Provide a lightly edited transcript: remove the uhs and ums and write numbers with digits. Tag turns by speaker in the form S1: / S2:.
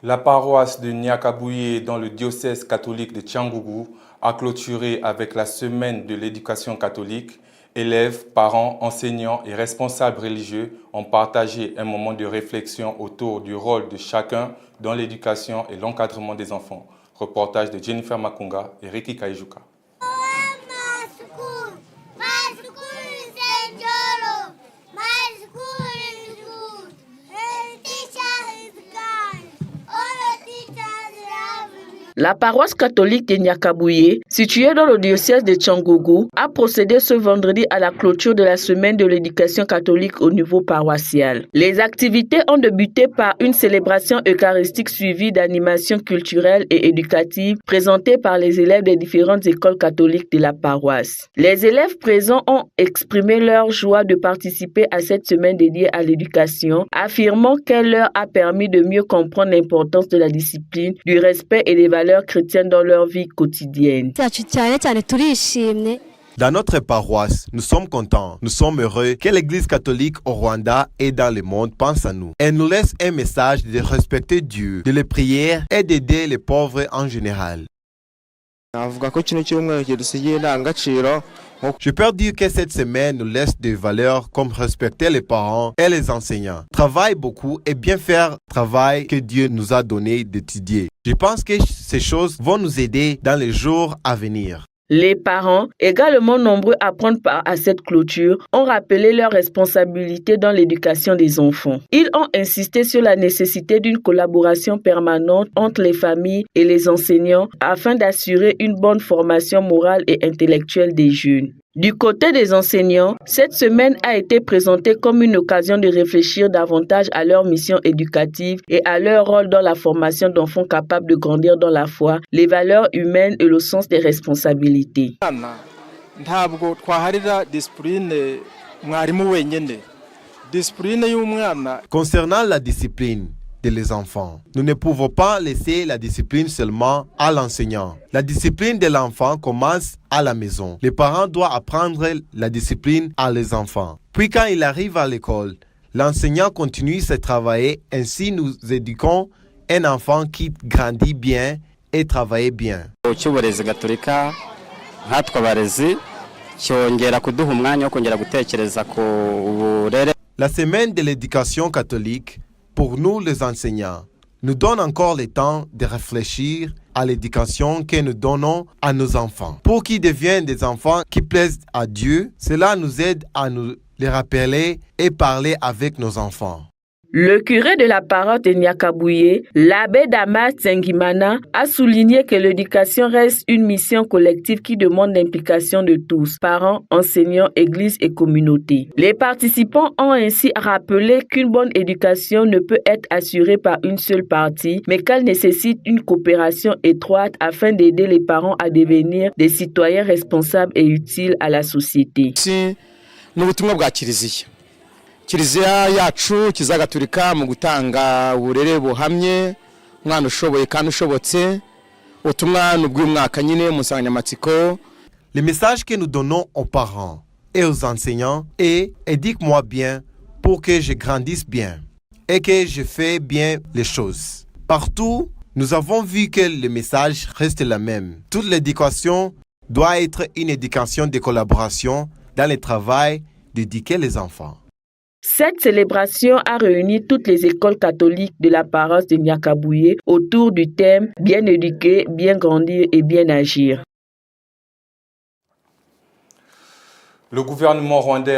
S1: La paroisse de Nyakabouye dans le diocèse catholique de Cyangugu a clôturé avec la semaine de l'éducation catholique. Élèves, parents, enseignants et responsables religieux ont partagé un moment de réflexion autour du rôle de chacun dans l'éducation et l'encadrement des enfants. Reportage de Jennifer Makunga et Ricky Kaijuka.
S2: La paroisse catholique de Nyakabouye, située dans le diocèse de Cyangugu, a procédé ce vendredi à la clôture de la semaine de l'éducation catholique au niveau paroissial. Les activités ont débuté par une célébration eucharistique suivie d'animations culturelles et éducatives présentées par les élèves des différentes écoles catholiques de la paroisse. Les élèves présents ont exprimé leur joie de participer à cette semaine dédiée à l'éducation, affirmant qu'elle leur a permis de mieux comprendre l'importance de la discipline, du respect et des valeurs chrétiennes dans leur vie quotidienne.
S3: Dans notre paroisse, nous sommes contents, nous sommes heureux que l'Église catholique au Rwanda et dans le monde pense à nous. Elle nous laisse un message de respecter Dieu, de les prier et d'aider les pauvres en général. Je peux dire que cette semaine nous laisse des valeurs comme respecter les parents et les enseignants, travailler beaucoup et bien faire le travail que Dieu nous a donné d'étudier. Je pense que ces choses vont nous aider dans les jours à venir.
S2: Les parents, également nombreux à prendre part à cette clôture, ont rappelé leurs responsabilités dans l'éducation des enfants. Ils ont insisté sur la nécessité d'une collaboration permanente entre les familles et les enseignants afin d'assurer une bonne formation morale et intellectuelle des jeunes. Du côté des enseignants, cette semaine a été présentée comme une occasion de réfléchir davantage à leur mission éducative et à leur rôle dans la formation d'enfants capables de grandir dans la foi, les valeurs humaines et le sens des responsabilités.
S3: Concernant la discipline des enfants, nous ne pouvons pas laisser la discipline seulement à l'enseignant. La discipline de l'enfant commence à la maison. Les parents doivent apprendre la discipline à les enfants. Puis quand il arrive à l'école, l'enseignant continue à travailler. Ainsi, nous éduquons un enfant qui grandit bien et travaille bien. La semaine de l'éducation catholique, pour nous les enseignants, nous donne encore le temps de réfléchir à l'éducation que nous donnons à nos enfants. Pour qu'ils deviennent des enfants qui plaisent à Dieu, cela nous aide à nous les rappeler et parler avec nos enfants.
S2: Le curé de la paroisse de Nyakabouye, l'abbé Damas Tsengimana, a souligné que l'éducation reste une mission collective qui demande l'implication de tous, parents, enseignants, églises et communautés. Les participants ont ainsi rappelé qu'une bonne éducation ne peut être assurée par une seule partie, mais qu'elle nécessite une coopération étroite afin d'aider les parents à devenir des citoyens responsables et utiles à la société.
S4: Kiliziya yacu kizagatulika mu gutanga uburere buhamye umwana ushoboye kandi ushobotse utumwa n'ubw'umwaka nyine mu nsanganyamatsiko.
S3: Le message que nous donnons aux parents et aux enseignants est éduque-moi bien pour que je grandisse bien et que je fais bien les choses. Partout, nous avons vu que le message reste le même. Toute l'éducation doit être une éducation de collaboration dans le travail d'éduquer les enfants.
S2: Cette célébration a réuni toutes les écoles catholiques de la paroisse de Nyakabouye autour du thème « Bien éduquer, bien grandir et bien agir ».
S1: Le gouvernement rwandais